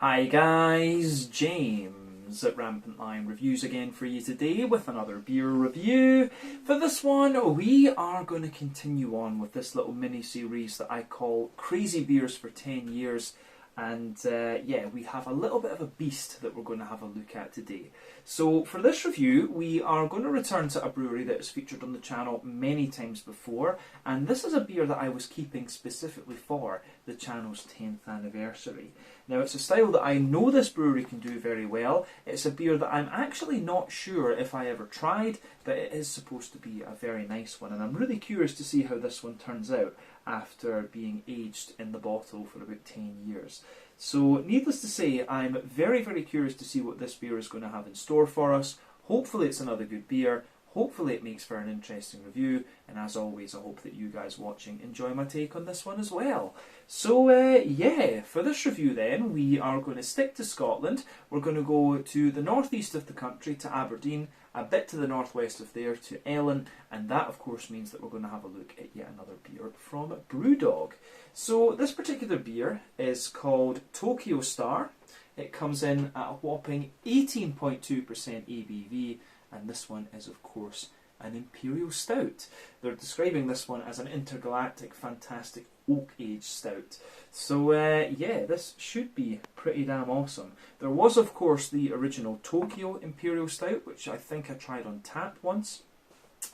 Hi guys, James at Rampant Lion Reviews again for you today with another beer review. For this one, we are going to continue on with this little mini-series that I call Crazy Beers for 10 Years. And yeah, we have a little bit of a beast that we're going to have a look at today. So for this review, we are going to return to a brewery that has featured on the channel many times before. And this is a beer that I was keeping specifically for the channel's 10th anniversary. Now, it's a style that I know this brewery can do very well. It's a beer that I'm actually not sure if I ever tried, but it is supposed to be a very nice one. And I'm really curious to see how this one turns out after being aged in the bottle for about 10 years. So, needless to say, I'm very, very curious to see what this beer is going to have in store for us. Hopefully it's another good beer. Hopefully it makes for an interesting review, and as always I hope that you guys watching enjoy my take on this one as well. So yeah, for this review then, we are going to stick to Scotland. We're going to go to the northeast of the country, to Aberdeen, a bit to the northwest of there to Ellon, and that of course means that we're going to have a look at yet another beer from Brewdog. So this particular beer is called Tokyo Star. It comes in at a whopping 18.2% ABV, and this one is of course an Imperial Stout. They're describing this one as an intergalactic fantastic oak-aged stout. So yeah, this should be pretty damn awesome. There was of course the original Tokyo Imperial Stout, which I think I tried on tap once,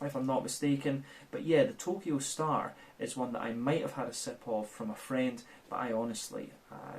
if I'm not mistaken. But yeah, the Tokyo Star is one that I might have had a sip of from a friend, but I honestly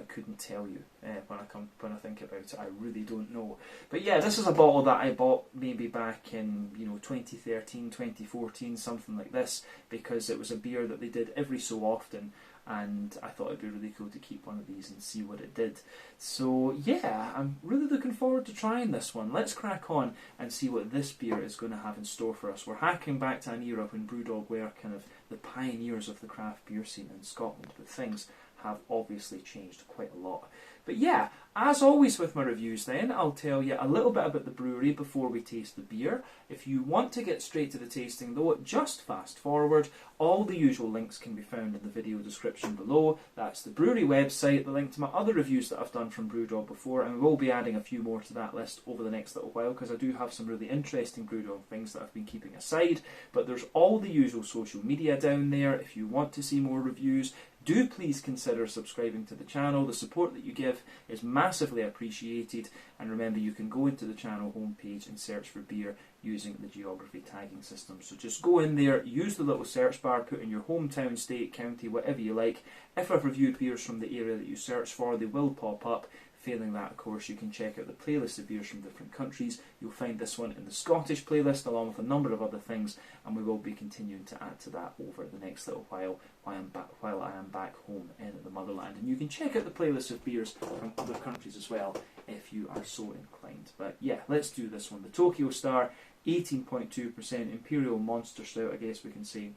couldn't tell you when I think about it. I really don't know. But yeah, this is a bottle that I bought maybe back in 2013, 2014, something like this, because it was a beer that they did every so often, and I thought it'd be really cool to keep one of these and see what it did. So yeah, I'm really looking forward to trying this one. Let's crack on and see what this beer is going to have in store for us. We're hacking back to an era when Brewdog were kind of the pioneers of the craft beer scene in Scotland, but things have obviously changed quite a lot. But yeah, as always with my reviews then, I'll tell you a little bit about the brewery before we taste the beer. If you want to get straight to the tasting though, just fast forward. All the usual links can be found in the video description below. That's the brewery website, the link to my other reviews that I've done from Brewdog before, and we'll be adding a few more to that list over the next little while, because I do have some really interesting Brewdog things that I've been keeping aside. But there's all the usual social media down there if you want to see more reviews. Do please consider subscribing to the channel. The support that you give is massively appreciated. And remember, you can go into the channel homepage and search for beer using the geography tagging system. So just go in there, use the little search bar, put in your hometown, state, county, whatever you like. If I've reviewed beers from the area that you search for, they will pop up. Failing that, of course, you can check out the playlist of beers from different countries. You'll find this one in the Scottish playlist, along with a number of other things, and we will be continuing to add to that over the next little while I am back home in the motherland. And you can check out the playlist of beers from other countries as well, if you are so inclined. But yeah, let's do this one. The Tokyo Star, 18.2% Imperial Monster Stout, I guess we can say,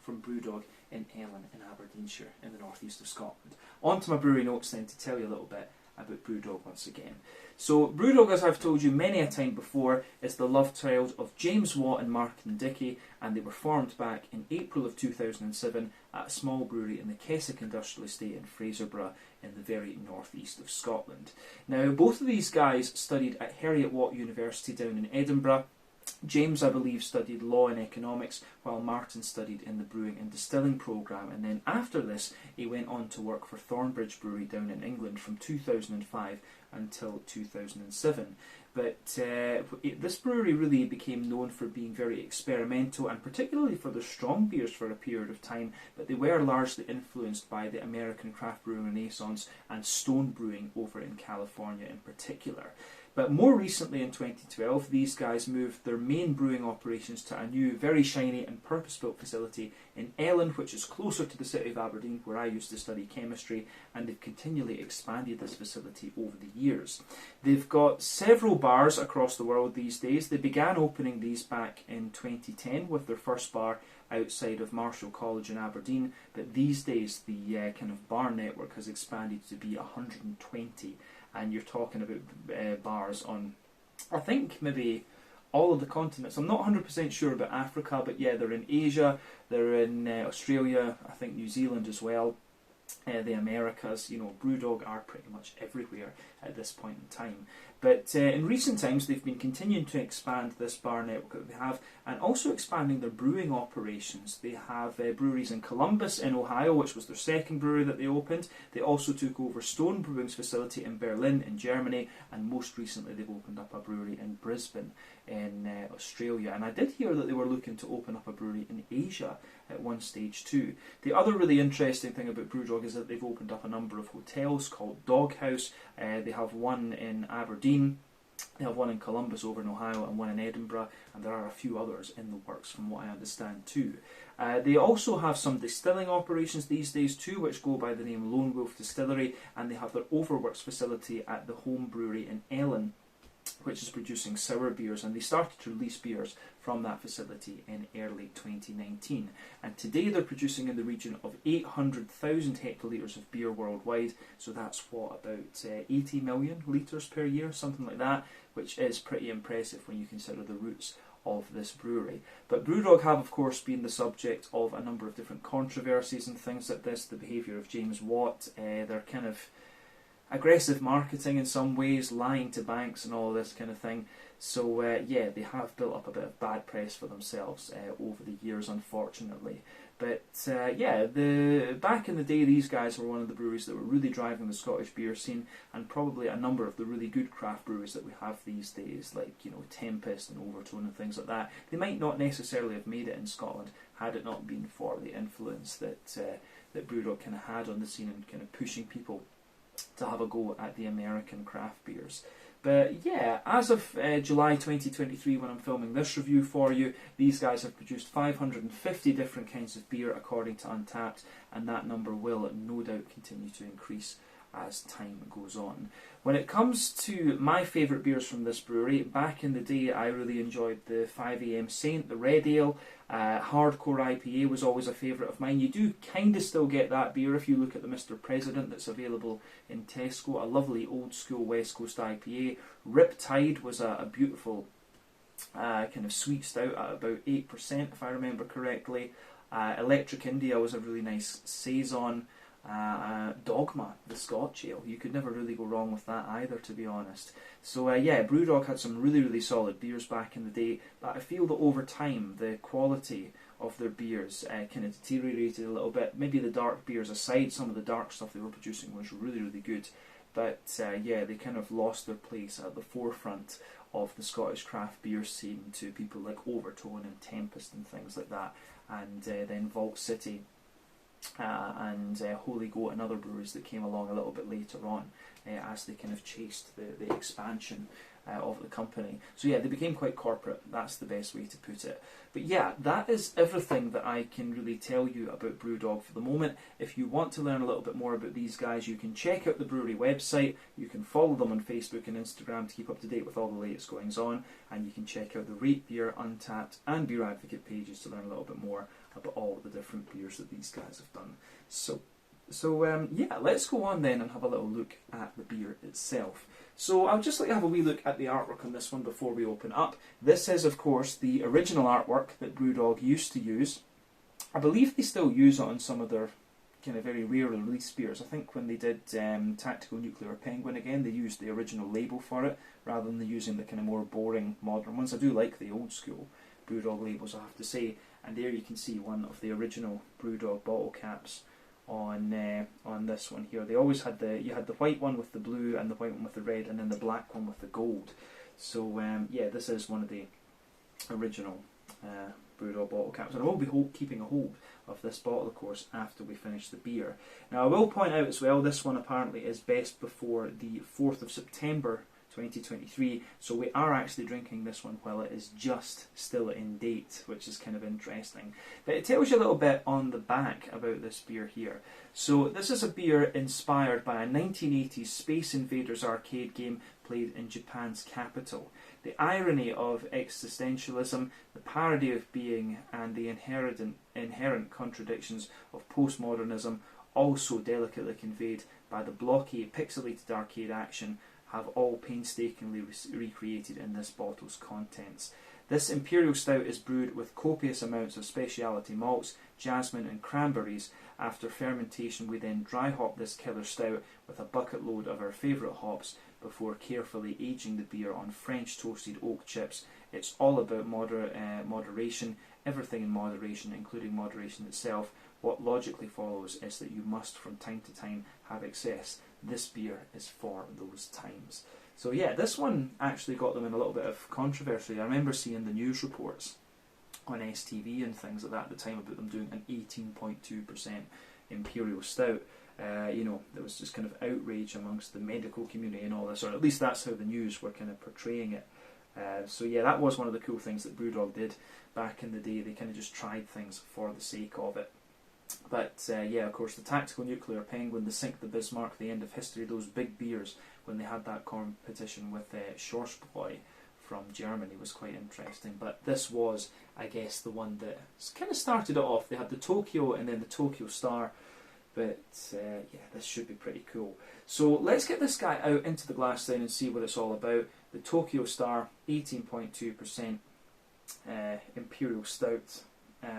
from Brewdog in Ellon in Aberdeenshire, in the northeast of Scotland. On to my brewery notes then, to tell you a little bit about Brewdog once again. So Brewdog, as I've told you many a time before, is the love child of James Watt and Martin Dickey, and they were formed back in April of 2007 at a small brewery in the Keswick Industrial Estate in Fraserburgh in the very northeast of Scotland. Now, both of these guys studied at Heriot-Watt University down in Edinburgh. James, I believe, studied law and economics, while Martin studied in the brewing and distilling programme, and then after this he went on to work for Thornbridge Brewery down in England from 2005 until 2007. But this brewery really became known for being very experimental, and particularly for their strong beers for a period of time, but they were largely influenced by the American craft brewing renaissance and stone brewing over in California in particular. But more recently in 2012, these guys moved their main brewing operations to a new, very shiny and purpose-built facility in Ellon, which is closer to the city of Aberdeen, where I used to study chemistry, and they've continually expanded this facility over the years. They've got several bars across the world these days. They began opening these back in 2010 with their first bar outside of Marischal College in Aberdeen, but these days the kind of bar network has expanded to be 120. And you're talking about bars on, I think, maybe all of the continents. I'm not 100% sure about Africa, but yeah, they're in Asia, they're in Australia, I think New Zealand as well. the Americas. You know, Brewdog are pretty much everywhere at this point in time. But in recent times, they've been continuing to expand this bar network that they have, and also expanding their brewing operations. They have breweries in Columbus in Ohio, which was their second brewery that they opened. They also took over Stone Brewing's facility in Berlin in Germany, and most recently they've opened up a brewery in Brisbane in Australia. And I did hear that they were looking to open up a brewery in Asia at one stage too. The other really interesting thing about Brewdog is that they've opened up a number of hotels called Doghouse. They have one in Aberdeen, they have one in Columbus over in Ohio, and one in Edinburgh, and there are a few others in the works from what I understand too. They also have some distilling operations these days too, which go by the name Lone Wolf Distillery, and they have their overworks facility at the home brewery in Ellon, which is producing sour beers, and they started to release beers from that facility in early 2019. And today they're producing in the region of 800,000 hectolitres of beer worldwide, so that's what, about 80 million litres per year, something like that, which is pretty impressive when you consider the roots of this brewery. But Brewdog have of course been the subject of a number of different controversies and things like this. The behaviour of James Watt, their kind of aggressive marketing in some ways, lying to banks and all this kind of thing. So yeah, they have built up a bit of bad press for themselves over the years, unfortunately. But yeah, back in the day, these guys were one of the breweries that were really driving the Scottish beer scene, and probably a number of the really good craft breweries that we have these days, like, you know, Tempest and Overtone and things like that. They might not necessarily have made it in Scotland had it not been for the influence that that Brewdog kind of had on the scene and kind of pushing people to have a go at the American craft beers. But yeah, as of July 2023, when I'm filming this review for you, these guys have produced 550 different kinds of beer according to Untappd, and that number will no doubt continue to increase as time goes on. When it comes to my favourite beers from this brewery, back in the day I really enjoyed the 5am Saint, the Red Ale. Hardcore IPA was always a favourite of mine. You do kind of still get that beer if you look at the Mr. President that's available in Tesco, a lovely old school West Coast IPA. Riptide was a beautiful kind of sweet stout at about 8% if I remember correctly. Electric India was a really nice saison. Dogma, the Scotch Ale. You could never really go wrong with that either, to be honest. So yeah, Brewdog had some really solid beers back in the day, but I feel that over time the quality of their beers kind of deteriorated a little bit. Maybe the dark beers aside, some of the dark stuff they were producing was really good, but yeah, they kind of lost their place at the forefront of the Scottish craft beer scene to people like Overtone and Tempest and things like that, and then Vault City and Holy Goat and other breweries that came along a little bit later on as they kind of chased the expansion of the company. So yeah, they became quite corporate, that's the best way to put it. But yeah, that is everything that I can really tell you about Brewdog for the moment. If you want to learn a little bit more about these guys, you can check out the brewery website, you can follow them on Facebook and Instagram to keep up to date with all the latest goings on, and you can check out the Rate Beer, Untappd and Beer Advocate pages to learn a little bit more about all the different beers that these guys have done. So yeah, let's go on then and have a little look at the beer itself. So I'll just like to have a wee look at the artwork on this one before we open up. This is of course the original artwork that Brewdog used to use. I believe they still use it on some of their kind of very rare release beers. I think when they did Tactical Nuclear Penguin again, they used the original label for it rather than using the kind of more boring modern ones. I do like the old school Brewdog labels, I have to say. And there you can see one of the original Brewdog bottle caps on this one here. They always had you had the white one with the blue and the white one with the red, and then the black one with the gold. So yeah, this is one of the original Brewdog bottle caps, and I will be keeping a hold of this bottle, of course, after we finish the beer. Now I will point out as well, this one apparently is best before the 4th of September 2023, so we are actually drinking this one while it is just still in date, which is kind of interesting. But it tells you a little bit on the back about this beer here. So this is a beer inspired by a 1980s Space Invaders arcade game played in Japan's capital. The irony of existentialism, the parody of being, and the inherent contradictions of postmodernism, also delicately conveyed by the blocky, pixelated arcade action, have all painstakingly recreated in this bottle's contents. This Imperial Stout is brewed with copious amounts of speciality malts, jasmine and cranberries. After fermentation, we then dry hop this killer stout with a bucket load of our favourite hops before carefully aging the beer on French toasted oak chips. It's all about moderation, everything in moderation, including moderation itself. What logically follows is that you must from time to time have excess. This beer is for those times. So yeah, this one actually got them in a little bit of controversy. I remember seeing the news reports on STV and things like that at the time about them doing an 18.2% Imperial Stout. You know, there was just kind of outrage amongst the medical community and all this, or at least that's how the news were kind of portraying it. So yeah, that was one of the cool things that Brewdog did back in the day. They kind of just tried things for the sake of it. But yeah, of course, the Tactical Nuclear Penguin, the Sink, the Bismarck, the end of history, those big beers when they had that competition with Schwarzbräu from Germany was quite interesting. But this was, I guess, the one that kind of started it off. They had the Tokyo and then the Tokyo Star. But yeah, this should be pretty cool. So let's get this guy out into the glass then and see what it's all about. The Tokyo Star, 18.2% Imperial Stout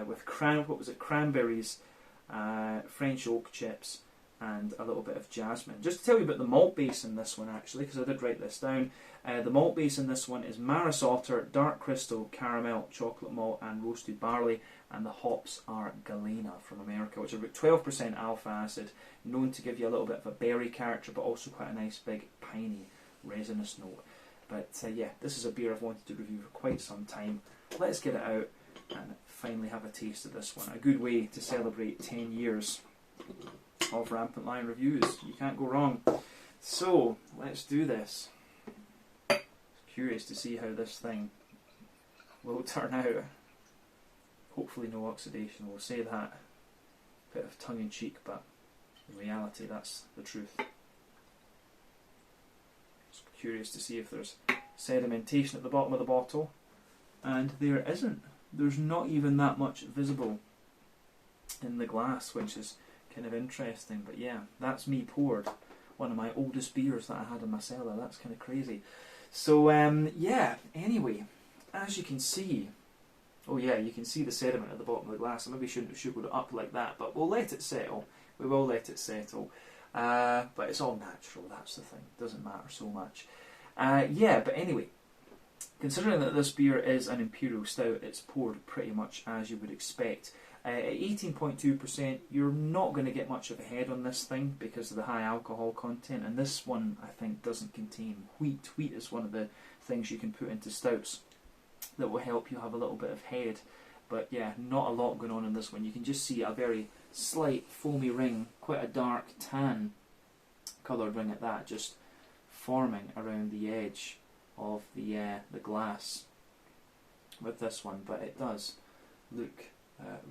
with cranberries, French oak chips, and a little bit of jasmine. Just to tell you about the malt base in this one, actually, because I did write this down. The malt base in this one is Maris Otter, Dark Crystal, Caramel, Chocolate Malt, and Roasted Barley. And the hops are Galena from America, which are about 12% alpha acid, known to give you a little bit of a berry character, but also quite a nice big piney resinous note. But yeah, this is a beer I've wanted to review for quite some time. Let's get it out and finally have a taste of this one. A good way to celebrate 10 years of Rampant Lion Reviews. You can't go wrong. So, let's do this. Curious to see how this thing will turn out. Hopefully no oxidation, we'll say that. Bit of tongue in cheek, but in reality that's the truth. Just curious to see if there's sedimentation at the bottom of the bottle, and there isn't. There's not even that much visible in the glass, which is kind of interesting. But yeah, that's me poured one of my oldest beers that I had in my cellar. That's kind of crazy. So yeah, anyway, as you can see, oh yeah, you can see the sediment at the bottom of the glass. I maybe shouldn't have sugared it up like that, but we'll let it settle. We will let it settle. But it's all natural, that's the thing. It doesn't matter so much. Yeah, but anyway, considering that this beer is an Imperial Stout, it's poured pretty much as you would expect. At 18.2%, you're not going to get much of a head on this thing because of the high alcohol content, and this one, I think, doesn't contain wheat. Wheat is one of the things you can put into stouts that will help you have a little bit of head. But yeah, not a lot going on in this one. You can just see a very slight foamy ring, quite a dark tan coloured ring at that, just forming around the edge of the glass with this one. But it does look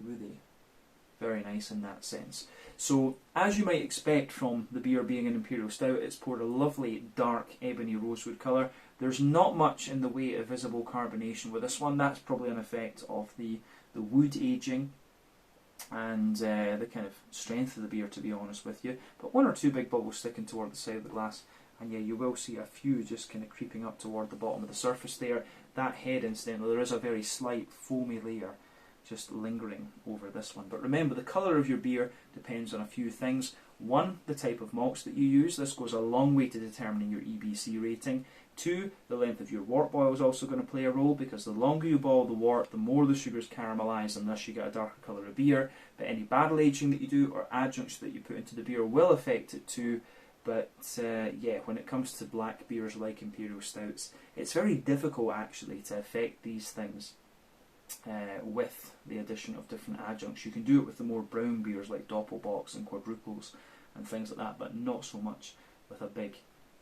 really very nice in that sense. So, as you might expect from the beer being an Imperial Stout, it's poured a lovely dark ebony rosewood colour. There's not much in the way of visible carbonation with this one. That's probably an effect of the wood aging and the kind of strength of the beer, to be honest with you. But one or two big bubbles sticking toward the side of the glass, and yeah, you will see a few just kind of creeping up toward the bottom of the surface there. That head, incidentally, there is a very slight foamy layer just lingering over this one. But remember, the colour of your beer depends on a few things. One, the type of malts that you use. This goes a long way to determining your EBC rating. Two, the length of your wort boil is also going to play a role, because the longer you boil the wort, the more the sugars caramelise, and thus you get a darker colour of beer. But any barrel aging that you do or adjuncts that you put into the beer will affect it too. But yeah, when it comes to black beers like Imperial Stouts, it's very difficult actually to affect these things with the addition of different adjuncts. You can do it with the more brown beers like Doppelbocks and Quadruples and things like that, but not so much with a big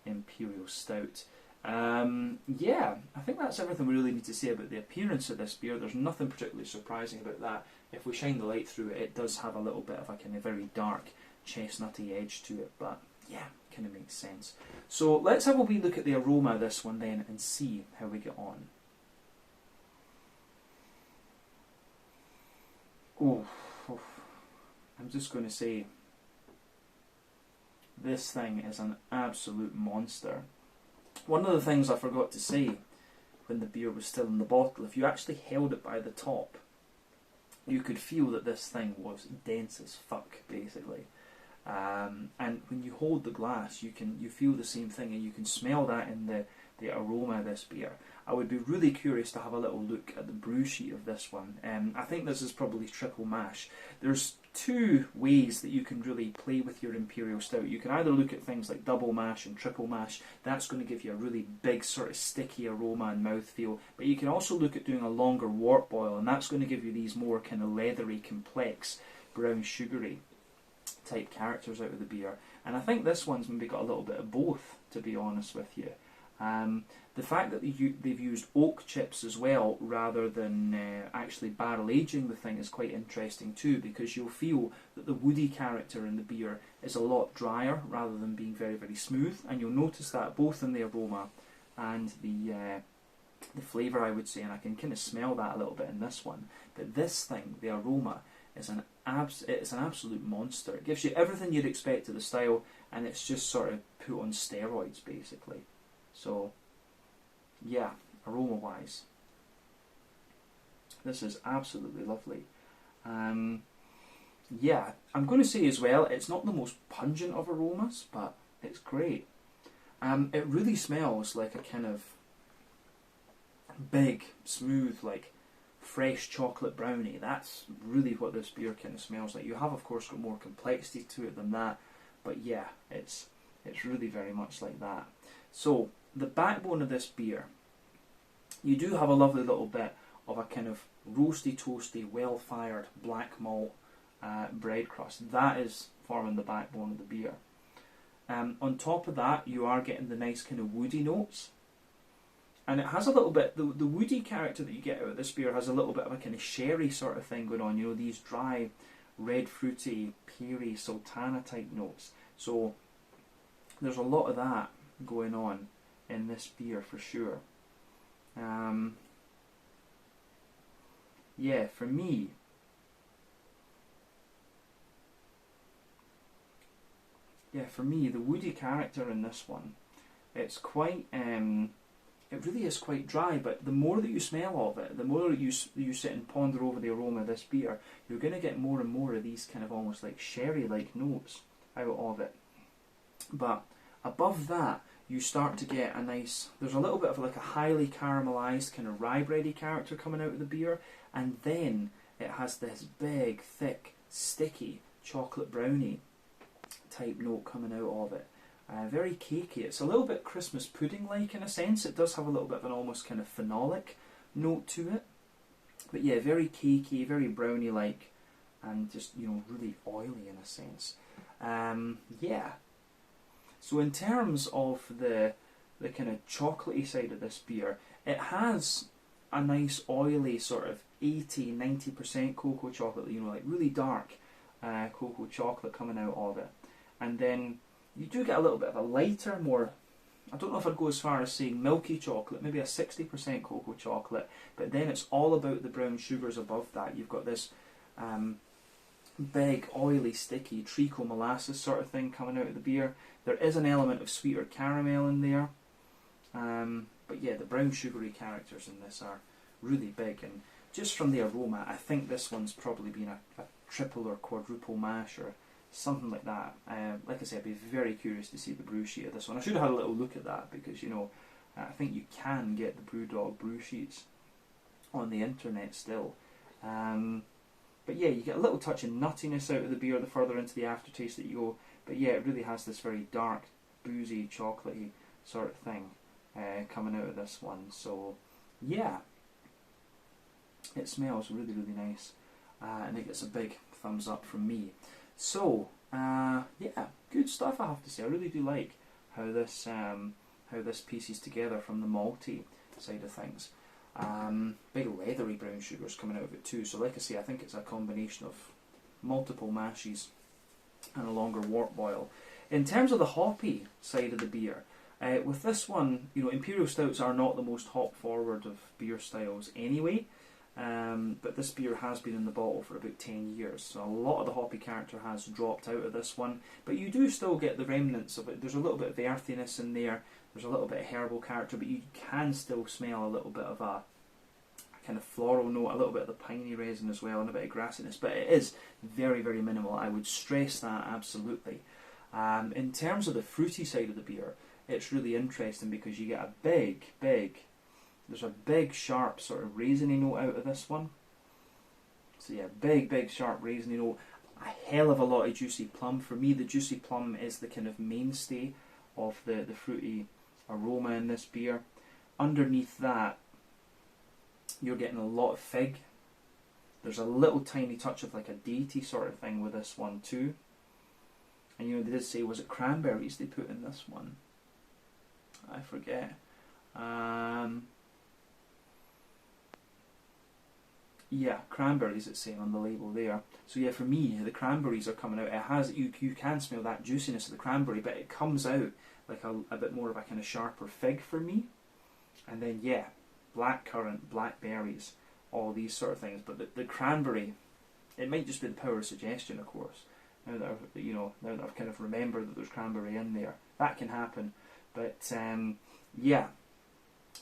Imperial Stout. Yeah, I think that's everything we really need to say about the appearance of this beer. There's nothing particularly surprising about that. If we shine the light through it, it does have a little bit of a kind of very dark chestnutty edge to it, but yeah, kind of makes sense. So let's have a wee look at the aroma of this one then and see how we get on. Oh, I'm just going to say, this thing is an absolute monster. One of the things I forgot to say when the beer was still in the bottle, if you actually held it by the top, you could feel that this thing was dense as fuck, basically. And when you hold the glass, you feel the same thing, and you can smell that in the aroma of this beer. I would be really curious to have a little look at the brew sheet of this one. I think this is probably triple mash. There's two ways that you can really play with your Imperial Stout. You can either look at things like double mash and triple mash. That's going to give you a really big sort of sticky aroma and mouthfeel. But you can also look at doing a longer wort boil, and that's going to give you these more kind of leathery, complex, brown sugary type characters out of the beer. And I think this one's maybe got a little bit of both, to be honest with you. The fact that they've used oak chips as well, rather than actually barrel aging the thing, is quite interesting too, because you'll feel that the woody character in the beer is a lot drier rather than being very, very smooth, and you'll notice that both in the aroma and the flavour, I would say, and I can kind of smell that a little bit in this one. But this thing, the aroma, is it's an absolute monster. It gives you everything you'd expect of the style, and it's just sort of put on steroids, basically. So, yeah, aroma-wise, this is absolutely lovely. Yeah, I'm going to say as well, it's not the most pungent of aromas, but it's great. It really smells like a kind of big, smooth, like fresh chocolate brownie. That's really what this beer kind of smells like. You have, of course, got more complexity to it than that, but yeah, it's really very much like that. So, the backbone of this beer, you do have a lovely little bit of a kind of roasty, toasty, well-fired black malt bread crust. That is forming the backbone of the beer. On top of that, you are getting the nice kind of woody notes. And it has a little bit, the woody character that you get out of this beer has a little bit of a kind of sherry sort of thing going on. You know, these dry, red fruity, peary, sultana type notes. So, there's a lot of that going on in this beer for sure. Yeah, for me, the woody character in this one, it's quite, it really is quite dry, but the more that you smell of it, the more that you sit and ponder over the aroma of this beer, you're going to get more and more of these kind of almost like sherry-like notes out of it. But above that, you start to get a nice, there's a little bit of like a highly caramelised kind of rye bready character coming out of the beer, and then it has this big, thick, sticky chocolate brownie type note coming out of it. Very cakey. It's a little bit Christmas pudding-like in a sense. It does have a little bit of an almost kind of phenolic note to it. But yeah, very cakey, very brownie-like, and just, you know, really oily in a sense. Yeah. So in terms of the kind of chocolatey side of this beer, it has a nice oily sort of 80-90% cocoa chocolate, you know, like really dark cocoa chocolate coming out of it. And then you do get a little bit of a lighter, more, I don't know if I'd go as far as saying milky chocolate, maybe a 60% cocoa chocolate, but then it's all about the brown sugars above that. You've got this big, oily, sticky treacle molasses sort of thing coming out of the beer. There is an element of sweeter caramel in there. But yeah, the brown sugary characters in this are really big, and just from the aroma, I think this one's probably been a triple or quadruple mash or something like that. Like I said, I'd be very curious to see the brew sheet of this one. I should have had a little look at that, because, you know, I think you can get the Brewdog brew sheets on the internet still. But yeah, you get a little touch of nuttiness out of the beer the further into the aftertaste that you go. But yeah, it really has this very dark, boozy, chocolatey sort of thing coming out of this one. So yeah, it smells really, really nice, and it gets a big thumbs up from me. So yeah, good stuff, I have to say. I really do like how this pieces together from the malty side of things. Big leathery brown sugars coming out of it too. So like I say, I think it's a combination of multiple mashes and a longer wort boil. In terms of the hoppy side of the beer, with this one, you know, Imperial Stouts are not the most hop forward of beer styles anyway. but this beer has been in the bottle for about 10 years, so a lot of the hoppy character has dropped out of this one, but you do still get the remnants of it. There's a little bit of earthiness in there, there's a little bit of herbal character, but you can still smell a little bit of a kind of floral note, a little bit of the piney resin as well, and a bit of grassiness, but it is very, very minimal. I would stress that absolutely. In terms of the fruity side of the beer, it's really interesting because you get a there's a big sharp sort of raisiny note out of this one. So yeah, big sharp raisiny note, a hell of a lot of juicy plum. For me, the juicy plum is the kind of mainstay of the fruity aroma in this beer. Underneath that, you're getting a lot of fig. There's a little tiny touch of like a dainty sort of thing with this one too. And you know, they did say, was it cranberries they put in this one? I forget. Yeah, cranberries it's saying on the label there. So yeah, for me, the cranberries are coming out. It has, you can smell that juiciness of the cranberry, but it comes out like a bit more of a kind of sharper fig for me. And then yeah, blackcurrant, blackberries, all these sort of things. But the cranberry, it might just be the power of suggestion, of course. Now that I've kind of remembered that there's cranberry in there, that can happen. But yeah,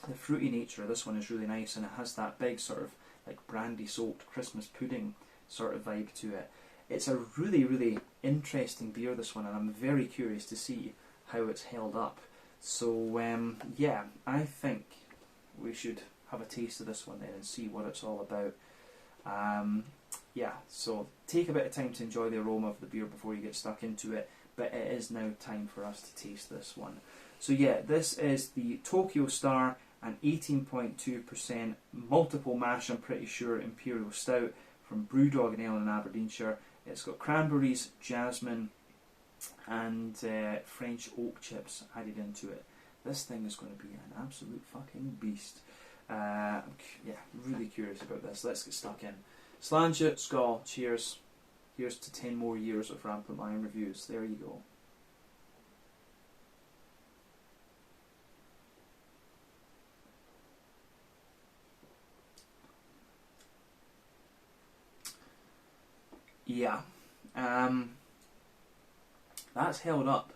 the fruity nature of this one is really nice, and it has that big sort of like brandy soaked Christmas pudding sort of vibe to it. It's a really, really interesting beer, this one, and I'm very curious to see how it's held up. So yeah, I think we should have a taste of this one then and see what it's all about. Yeah, so take a bit of time to enjoy the aroma of the beer before you get stuck into it, but it is now time for us to taste this one. So yeah, this is the Tokyo Star, an 18.2% multiple mash, I'm pretty sure, Imperial Stout from Brewdog in Ellon in Aberdeenshire. It's got cranberries, jasmine and French oak chips added into it. This thing is going to be an absolute fucking beast. Yeah, really curious about this. Let's get stuck in. Slàinte, skål, cheers. Here's to 10 more years of Rampant Lion Reviews. There you go. Yeah, that's held up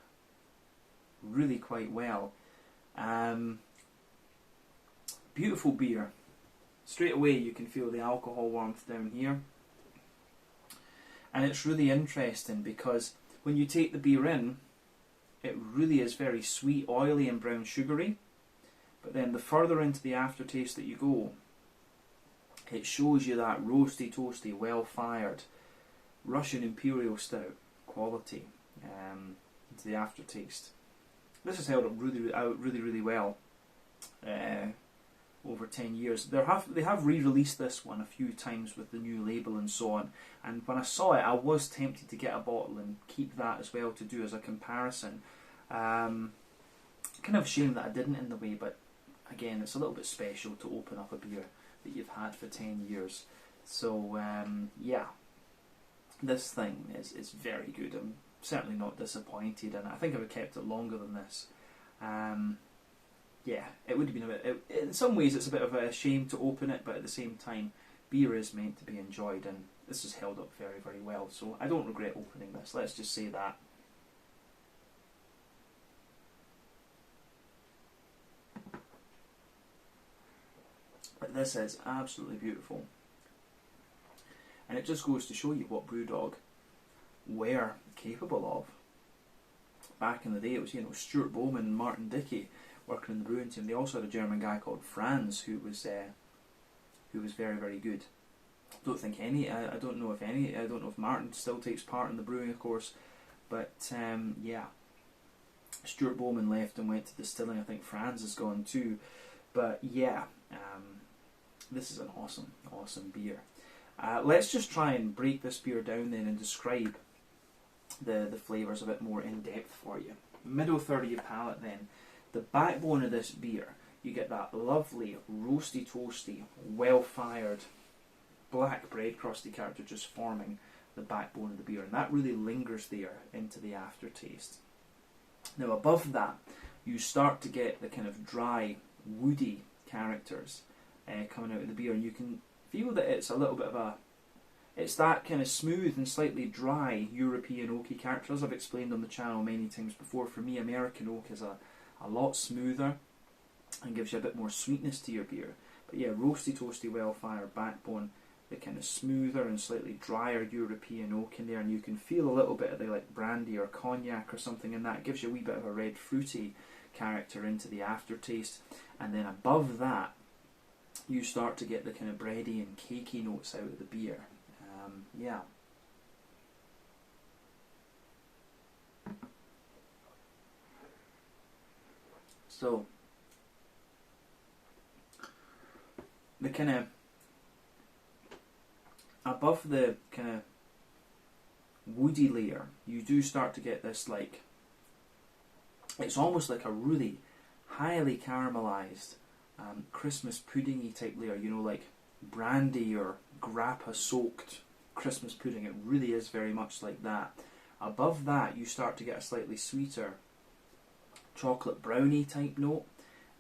really quite well. Beautiful beer. Straight away you can feel the alcohol warmth down here. And it's really interesting because when you take the beer in, it really is very sweet, oily and brown sugary. But then the further into the aftertaste that you go, it shows you that roasty, toasty, well-fired Russian Imperial Stout quality into the aftertaste. This has held up really well over 10 years. They have re-released this one a few times with the new label and so on, and when I saw it I was tempted to get a bottle and keep that as well to do as a comparison. Kind of shame that I didn't in the way, but again, it's a little bit special to open up a beer that you've had for 10 years. So yeah, this thing is very good. I'm certainly not disappointed, and I think I would have kept it longer than this. Yeah, it would have been a bit... in some ways it's a bit of a shame to open it, but at the same time, beer is meant to be enjoyed, and this has held up very, very well, so I don't regret opening this, let's just say that. But this is absolutely beautiful. And it just goes to show you what Brewdog were capable of. Back in the day, it was, you know, Stuart Bowman and Martin Dickey working in the brewing team. They also had a German guy called Franz who was very, very good. I don't know if Martin still takes part in the brewing, of course, but yeah, Stuart Bowman left and went to distilling. I think Franz is gone too, but yeah, this is an awesome beer. Let's just try and break this beer down then and describe the flavours a bit more in depth for you. Middle third of your palate then. The backbone of this beer, you get that lovely, roasty, toasty, well-fired, black bread crusty character just forming the backbone of the beer, and that really lingers there into the aftertaste. Now above that, you start to get the kind of dry, woody characters coming out of the beer, and you can feel that it's a little bit of a, it's that kind of smooth and slightly dry European oaky character. As I've explained on the channel many times before, for me American oak is a lot smoother and gives you a bit more sweetness to your beer. But yeah, roasty, toasty, well-fired backbone, the kind of smoother and slightly drier European oak in there, and you can feel a little bit of the like brandy or cognac or something in that. It gives you a wee bit of a red fruity character into the aftertaste, and then above that you start to get the kind of bready and cakey notes out of the beer. Yeah. So the kind of above the kind of woody layer, you do start to get this, like, it's almost like a really highly caramelized Christmas puddingy type layer, you know, like brandy or grappa soaked Christmas pudding. It really is very much like that. Above that you start to get a slightly sweeter chocolate brownie type note,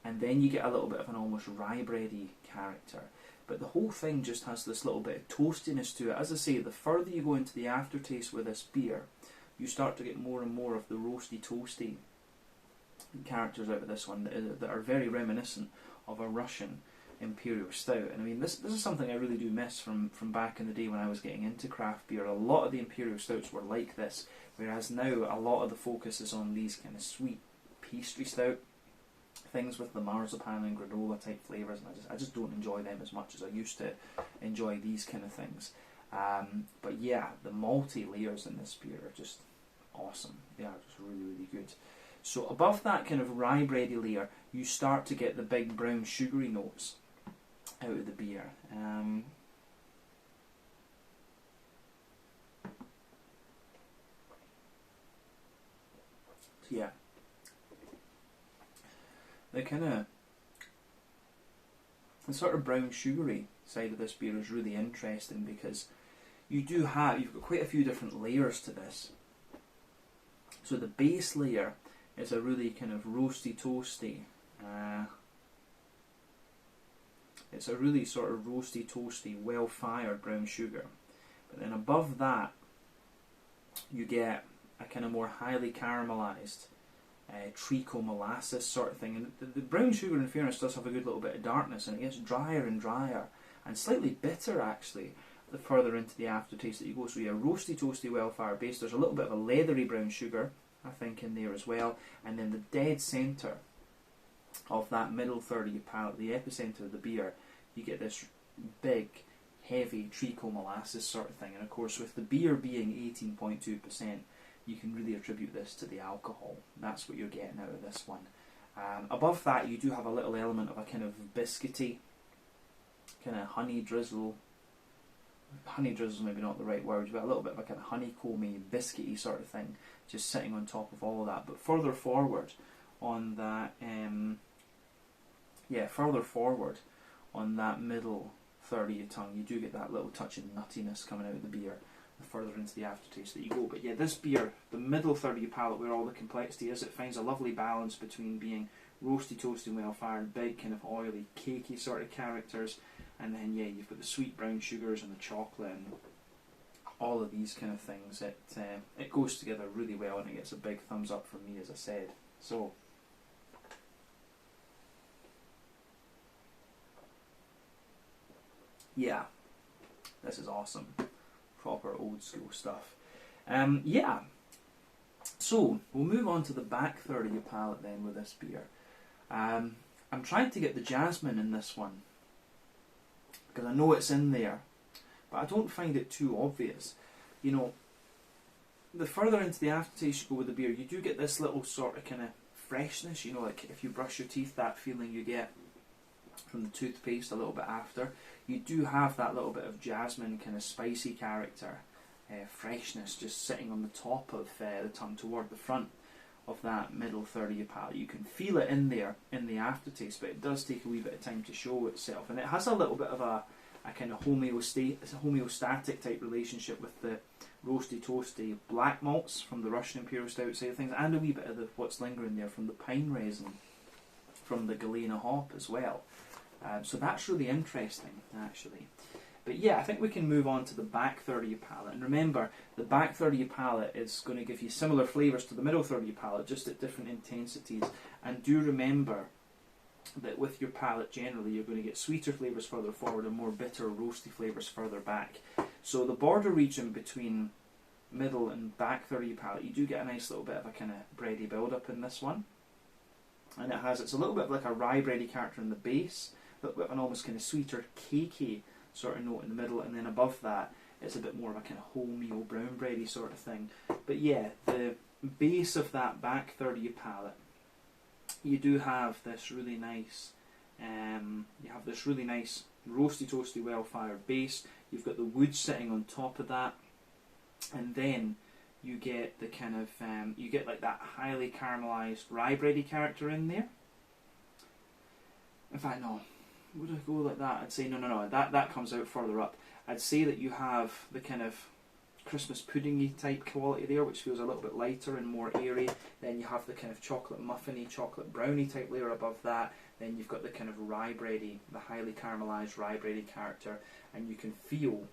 and then you get a little bit of an almost rye bready character. But the whole thing just has this little bit of toastiness to it. As I say, the further you go into the aftertaste with this beer, you start to get more and more of the roasty, toasty characters out of this one that are very reminiscent of a Russian Imperial Stout. And I mean, this is something I really do miss from back in the day when I was getting into craft beer. A lot of the Imperial Stouts were like this, whereas now a lot of the focus is on these kind of sweet pastry stout things with the marzipan and granola type flavours, and I just don't enjoy them as much as I used to enjoy these kind of things. But yeah, the malty layers in this beer are just awesome. They are just really, really good. So above that kind of rye bready layer, you start to get the big brown sugary notes out of the beer. So yeah, the sort of brown sugary side of this beer is really interesting, because you've got quite a few different layers to this. So the base layer is a really kind of roasty, toasty. It's a really sort of roasty, toasty, well-fired brown sugar. But then above that, you get a kind of more highly caramelized treacle molasses sort of thing. And the brown sugar, in fairness, does have a good little bit of darkness, and it gets drier and drier, and slightly bitter actually, the further into the aftertaste that you go. So yeah, roasty, toasty, well-fired base. There's a little bit of a leathery brown sugar, I think, in there as well. And then the dead centre of that middle third of your palate, the epicentre of the beer, you get this big, heavy treacle molasses sort of thing. And of course, with the beer being 18.2%, you can really attribute this to the alcohol. That's what you're getting out of this one. Above that, you do have a little element of a kind of biscuity, kind of honey drizzle. Honey drizzle is maybe not the right word, but a little bit of a kind of honeycomby, biscuity sort of thing, just sitting on top of all of that. But further forward on that, further forward on that middle third of your tongue, you do get that little touch of nuttiness coming out of the beer the further into the aftertaste that you go. But yeah, this beer, the middle third of your palate, where all the complexity is, it finds a lovely balance between being roasty, toasty, well-fired, big kind of oily, cakey sort of characters, and then yeah, you've got the sweet brown sugars and the chocolate and all of these kind of things. It goes together really well, and it gets a big thumbs up from me, as I said. So yeah, this is awesome. Proper old school stuff. Yeah, so we'll move on to the back third of your palate then with this beer. I'm trying to get the jasmine in this one, because I know it's in there, but I don't find it too obvious. You know, the further into the aftertaste you go with the beer, you do get this little sort of kind of freshness, you know, like if you brush your teeth, that feeling you get from the toothpaste a little bit after. You do have that little bit of jasmine kind of spicy character, freshness just sitting on the top of the tongue toward the front of that middle third of your palate. You can feel it in there in the aftertaste, but it does take a wee bit of time to show itself, and it has a little bit of a kind of homeostatic type relationship with the roasty, toasty black malts from the Russian Imperial Stout side of things, and a wee bit of what's lingering there from the pine resin from the Galena hop as well. So that's really interesting, actually. But yeah, I think we can move on to the back third of your palate. And remember, the back third of your palate is going to give you similar flavours to the middle third of your palate, just at different intensities. And do remember that with your palate generally, you're going to get sweeter flavours further forward and more bitter, roasty flavours further back. So the border region between middle and back third of your palate, you do get a nice little bit of a kind of bready build-up in this one. And it's a little bit like a rye bready character in the base, a little bit of an almost kind of sweeter, cakey sort of note in the middle, and then above that it's a bit more of a kind of wholemeal brown bready sort of thing. But yeah, the base of that back third of your palate, you do have this really nice roasty toasty well fired base. You've got the wood sitting on top of that, and then you get the kind of you get like that highly caramelized rye bready character in there. In fact, no, would I go like that? I'd say no. That comes out further up. I'd say that you have the kind of Christmas puddingy type quality there, which feels a little bit lighter and more airy. Then you have the kind of chocolate muffiny, chocolate brownie type layer above that. Then you've got the kind of rye bready, the highly caramelized rye bready character, and you can feel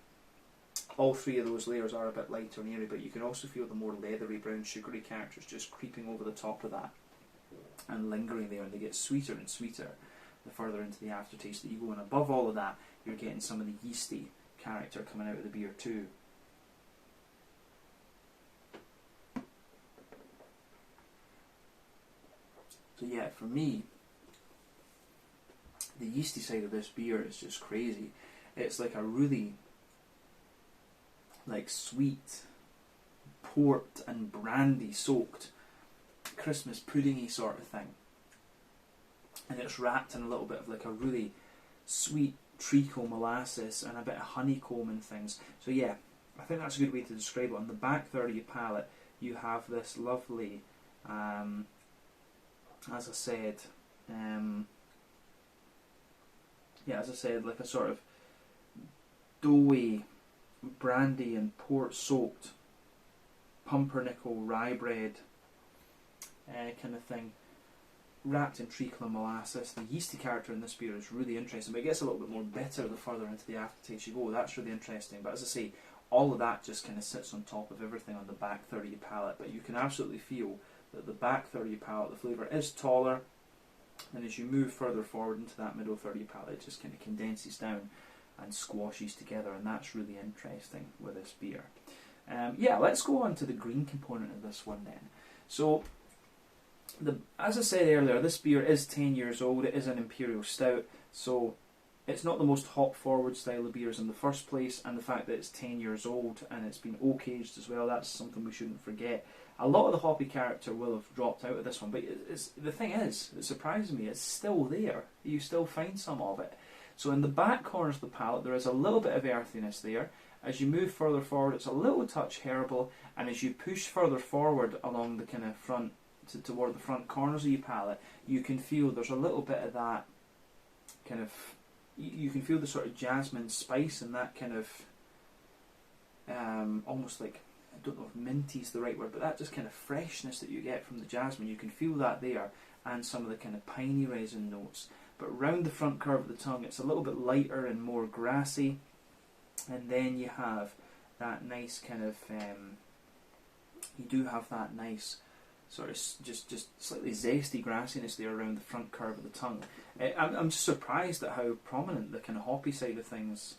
all three of those layers are a bit lighter and airy, but you can also feel the more leathery, brown, sugary characters just creeping over the top of that and lingering there, and they get sweeter and sweeter the further into the aftertaste that you go. And above all of that, you're getting some of the yeasty character coming out of the beer too. So yeah, for me, the yeasty side of this beer is just crazy. It's like a really sweet port and brandy soaked Christmas puddingy sort of thing, and it's wrapped in a little bit of like a really sweet treacle molasses and a bit of honeycomb and things. So yeah, I think that's a good way to describe it. On the back third of your palate, you have this lovely, as I said, like a sort of doughy, brandy and port soaked pumpernickel rye bread kind of thing, wrapped in treacle and molasses. The yeasty character in this beer is really interesting, but it gets a little bit more bitter the further into the aftertaste you go. That's really interesting. But as I say, all of that just kind of sits on top of everything on the back third of your palate. But you can absolutely feel that the back third of your palate, the flavour is taller, and as you move further forward into that middle third of your palate, it just kind of condenses down and squashes together, and that's really interesting with this beer. Yeah, let's go on to the green component of this one then. So, as I said earlier, this beer is 10 years old. It is an Imperial Stout, so it's not the most hop-forward style of beers in the first place, and the fact that it's 10 years old and it's been oak-aged as well, that's something we shouldn't forget. A lot of the hoppy character will have dropped out of this one, but the thing is, it surprises me, it's still there. You still find some of it. So in the back corners of the palate, there is a little bit of earthiness there. As you move further forward, it's a little touch herbal, and as you push further forward along the kind of front, toward the front corners of your palate, you can feel there's a little bit of that kind of, you can feel the sort of jasmine spice and that kind of, almost like, I don't know if minty is the right word, but that just kind of freshness that you get from the jasmine, you can feel that there, and some of the kind of piney resin notes. But round the front curve of the tongue, it's a little bit lighter and more grassy, and then you have that nice kind of, you do have that nice sort of just slightly zesty grassiness there around the front curve of the tongue. I'm just surprised at how prominent the kind of hoppy side of things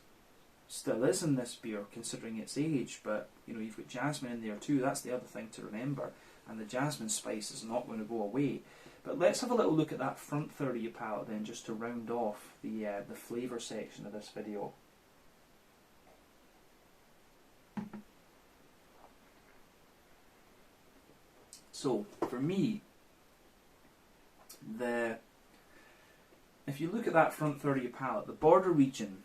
still is in this beer, considering its age. But you know, you've got jasmine in there too. That's the other thing to remember, and the jasmine spice is not going to go away. But let's have a little look at that front third of your palate then, just to round off the flavour section of this video. So, for me, if you look at that front third of your palate, the border region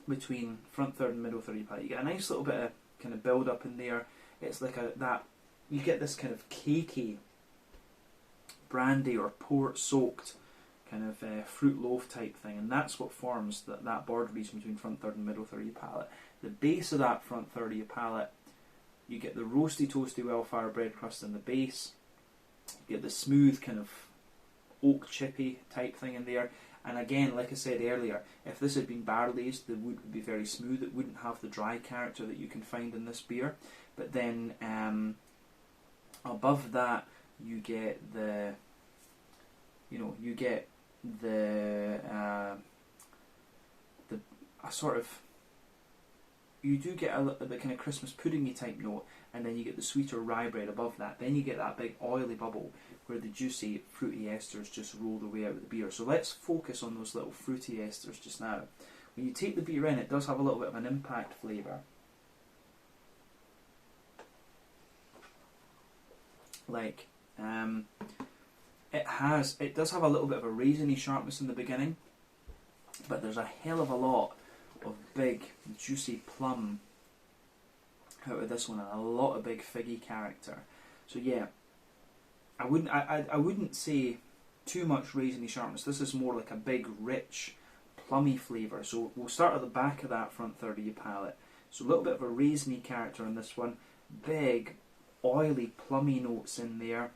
between front third and middle third of your palate, you get a nice little bit of kind of build up in there. It's like you get this kind of cakey, brandy or port soaked kind of fruit loaf type thing, and that's what forms that border region between front third and middle third of your palate. The base of that front third of your palate, you get the roasty toasty well fired bread crust in the base, you get the smooth kind of oak chippy type thing in there, And again, like I said earlier, if this had been barrel aged, the wood would be very smooth. It wouldn't have the dry character that you can find in this beer. But then above that, you get the, you get the a sort of, you do get the kind of Christmas puddingy type note, and then you get the sweeter rye bread above that. Then you get that big oily bubble where the juicy fruity esters just roll their way out of the beer. So let's focus on those little fruity esters just now. When you take the beer in, it does have a little bit of an impact flavour. Like, it does have a little bit of a raisiny sharpness in the beginning, but there's a hell of a lot of big, juicy plum out of this one, and a lot of big figgy character. So yeah, I wouldn't say too much raisiny sharpness. This is more like a big, rich, plummy flavour. So we'll start at the back of that front third of your palate. So a little bit of a raisiny character in this one, big, oily, plummy notes in there,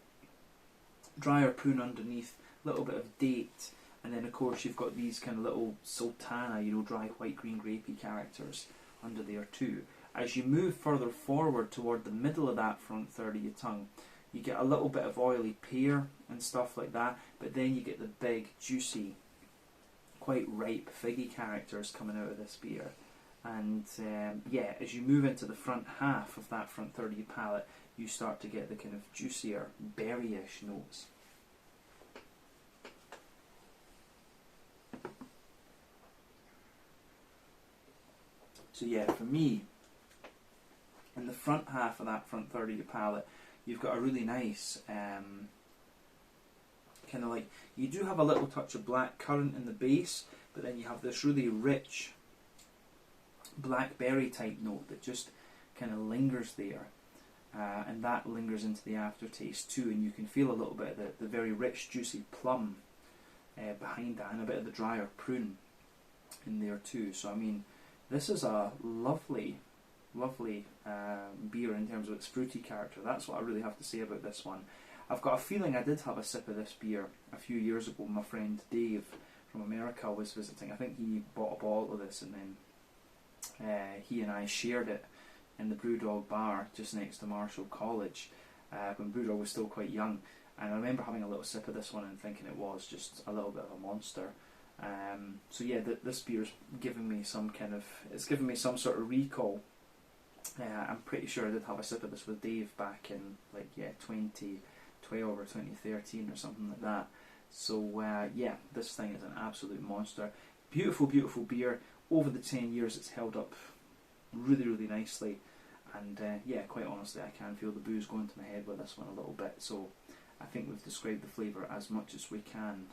drier prune underneath, a little bit of date, and then of course you've got these kind of little sultana, dry white, green, grapey characters under there too. As you move further forward toward the middle of that front third of your tongue, you get a little bit of oily pear and stuff like that, but then you get the big, juicy, quite ripe, figgy characters coming out of this beer. And yeah, as you move into the front half of that front third of your palate, you start to get the kind of juicier, berryish notes. So yeah, for me, in the front half of that front third of your palate, you've got a really nice, kind of like, you do have a little touch of black currant in the base, but then you have this really rich blackberry type note that just kind of lingers there. And that lingers into the aftertaste too, and you can feel a little bit of the very rich, juicy plum behind that, and a bit of the drier prune in there too. So I mean, this is a lovely, lovely beer in terms of its fruity character. That's what I really have to say about this one. I've got a feeling I did have a sip of this beer a few years ago. My friend Dave from America was visiting. I think he bought a bottle of this, and then he and I shared it in the Brewdog bar just next to Marshall College when Brewdog was still quite young. And I remember having a little sip of this one and thinking it was just a little bit of a monster. So yeah, this beer's given me some kind of, it's given me some sort of recall. I'm pretty sure I did have a sip of this with Dave back in 2012 or 2013 or something like that. So yeah, this thing is an absolute monster. Beautiful, beautiful beer. Over the 10 years it's held up really, really nicely. And yeah, quite honestly, I can feel the booze going to my head with this one a little bit. So I think we've described the flavour as much as we can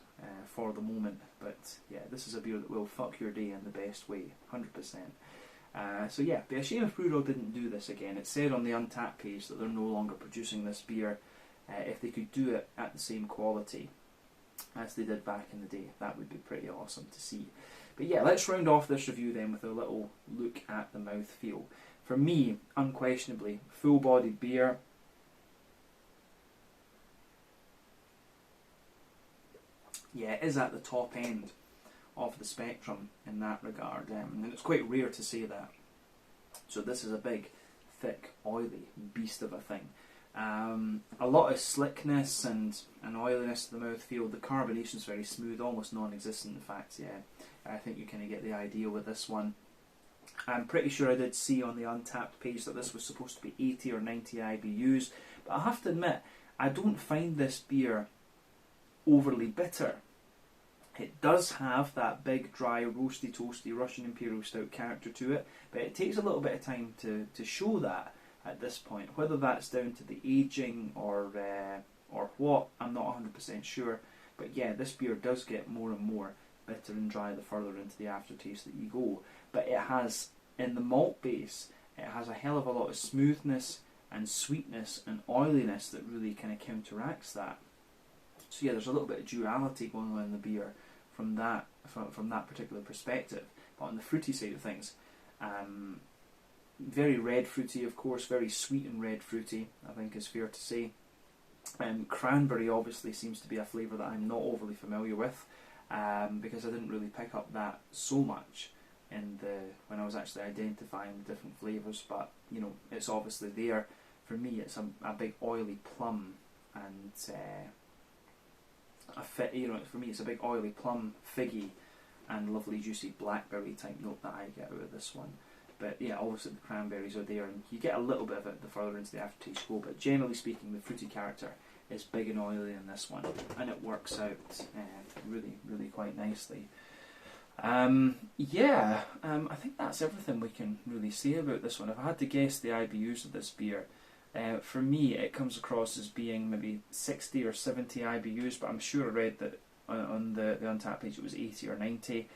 for the moment. But yeah, this is a beer that will fuck your day in the best way, 100%. So yeah, be a shame if Brewdog didn't do this again. It said on the Untappd page that they're no longer producing this beer. If they could do it at the same quality as they did back in the day, that would be pretty awesome to see. But yeah, let's round off this review then with a little look at the mouthfeel. For me, unquestionably, full-bodied beer. Yeah, it is at the top end of the spectrum in that regard, and it's quite rare to say that. So this is a big, thick, oily beast of a thing. A lot of slickness and oiliness to the mouthfeel. The carbonation is very smooth, almost non-existent in fact. Yeah, I think you kind of get the idea with this one. I'm pretty sure I did see on the Untappd page that this was supposed to be 80 or 90 IBUs, but I have to admit, I don't find this beer overly bitter. It does have that big, dry, roasty, toasty Russian Imperial Stout character to it, but it takes a little bit of time to show that at this point. Whether that's down to the aging or what, I'm not 100% sure. But yeah, this beer does get more and more bitter and dry the further into the aftertaste that you go. But it has, in the malt base, it has a hell of a lot of smoothness and sweetness and oiliness that really kind of counteracts that. So yeah, there's a little bit of duality going on in the beer from that particular perspective. But on the fruity side of things, very red fruity, of course, very sweet and red fruity, I think is fair to say. Cranberry obviously seems to be a flavour that I'm not overly familiar with. because I didn't really pick up that so much when I was actually identifying the different flavours. But you know, it's obviously there. For me, it's a big oily plum, and for me, it's a big oily plum, figgy, and lovely juicy blackberry type note that I get out of this one. But yeah, obviously the cranberries are there, and you get a little bit of it the further into the aftertaste you go. But generally speaking, the fruity character is big and oily in this one, and it works out really, really quite nicely. I think that's everything we can really say about this one. If I had to guess the IBUs of this beer, for me it comes across as being maybe 60 or 70 IBUs, but I'm sure I read that on the Untappd page it was 80 or 90.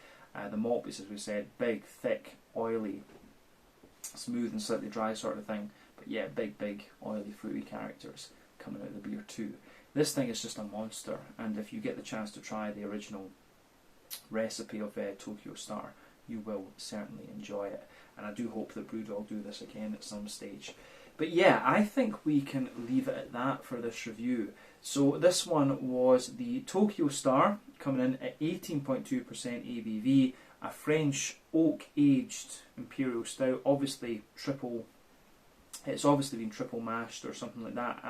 The malt base, as we said, big, thick, oily, smooth and slightly dry sort of thing. But yeah, big, oily, fruity characters coming out of the beer too. This thing is just a monster, and if you get the chance to try the original recipe of Tokyo Star, you will certainly enjoy it. And I do hope that Brewdog do this again at some stage. But yeah, I think we can leave it at that for this review. So this one was the Tokyo Star, coming in at 18.2% ABV, a French oak-aged Imperial Stout, obviously it's obviously been triple mashed or something like that.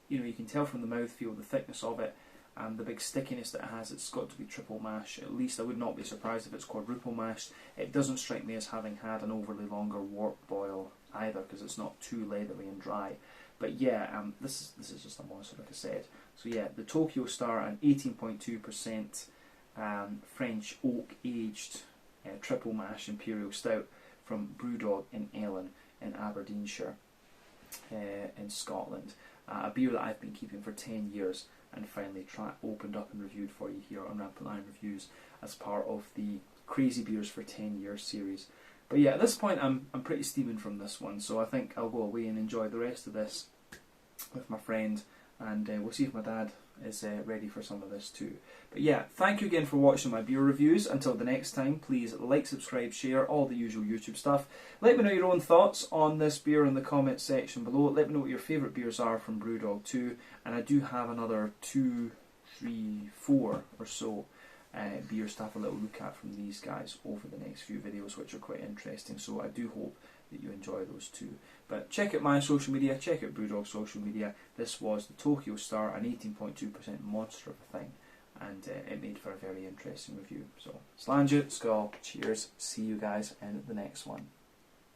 You know, you can tell from the mouthfeel, the thickness of it, and the big stickiness that it has. It's got to be triple mash. At least I would not be surprised if it's quadruple mashed. It doesn't strike me as having had an overly longer wort boil either, because it's not too leathery and dry. But yeah, this is just a monster, like I said. So yeah, the Tokyo Star, an 18.2% French oak aged triple mash Imperial Stout from Brewdog in Ellon in Aberdeenshire in Scotland. A beer that I've been keeping for 10 years and finally opened up and reviewed for you here on Rampant Lion Reviews as part of the Crazy Beers for 10 Years series. But yeah, at this point I'm pretty steaming from this one, so I think I'll go away and enjoy the rest of this with my friend, and we'll see if my dad is ready for some of this too. But yeah, thank you again for watching my beer reviews. Until the next time, please like, subscribe, share, all the usual YouTube stuff. Let me know your own thoughts on this beer in the comments section below. Let me know what your favourite beers are from Brewdog too, and I do have another 2, 3, 4 or so beers to have a little look at from these guys over the next few videos, which are quite interesting, so I do hope that you enjoy those too. But check out my social media, check out Brewdog's social media. This was the Tokyo Star, an 18.2% monster of a thing, and it made for a very interesting review. So, Slange, Skull, cheers, see you guys in the next one.